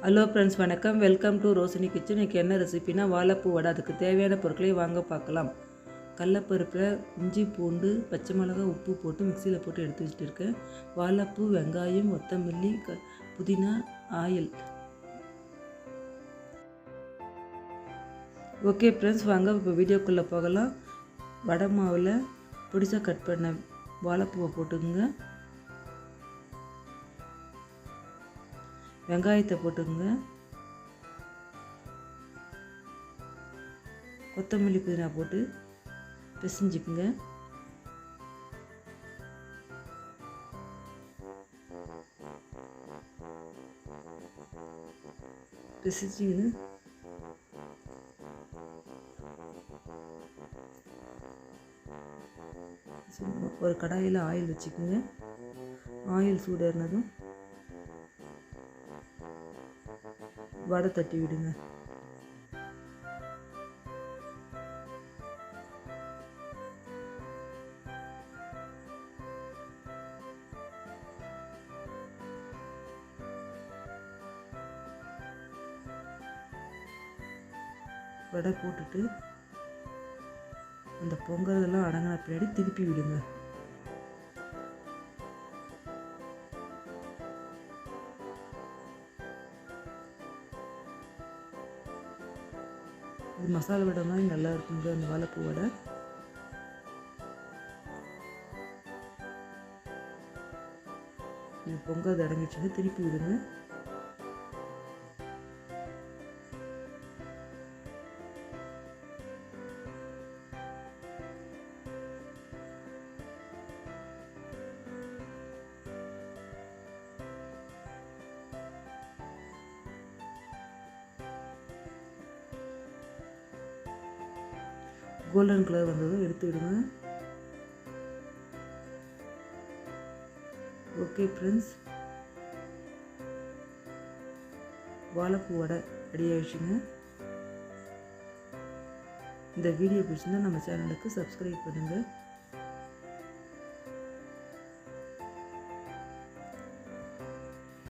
Hello friends, வணக்கம். Welcome to Roshini kitchen. இன்றைக்கி என்ன ரெசிபினா வாழைப்பூ வடை. அதுக்கு தேவையான பொருட்களை வாங்க பார்க்கலாம். கடலப்பருப்பில் இஞ்சி, பூண்டு, பச்சை மிளகாய், உப்பு போட்டு மிக்சியில் போட்டு எடுத்து வச்சுட்டு வாழைப்பூ, வெங்காயம், கொத்தமல்லி, புதினா, ஆயில். ஓகே ஃப்ரெண்ட்ஸ், வாங்க இப்போ வீடியோக்குள்ளே போகலாம். வடை மாவில் பொடிசாக கட் பண்ண வாழைப்பூவை போட்டுக்குங்க. வெங்காயத்தை போட்டுக்கோங்க. கொத்தமல்லி, புதினா போட்டு பிசைஞ்சுக்குங்க. பிசைஞ்சிங்கன்னு ஒரு கடாயில் ஆயில் வச்சுக்கோங்க. ஆயில் சூடானதும் வடை தட்டி விடுங்க. வடை போட்டுட்டு அந்த பொங்கலெல்லாம் அடங்கின பின்னாடி திருப்பி விடுங்க. இது மசாலா வடை மாதிரி நல்லா இருக்குங்க. அந்த வாழைப்பூ வடை இது பொங்கல் அடங்கிடுச்சுங்க, திருப்பி விடுங்க. கோல்டன் கலர் வந்ததும் எடுத்து விடுங்க. ஓகே ஃப்ரெண்ட்ஸ், வாழைப்பூ வடை ரெடி ஆகிடுச்சுங்க. இந்த வீடியோ பிடிச்சிருந்தா நம்ம சேனலுக்கு சப்ஸ்கிரைப் பண்ணுங்கள்.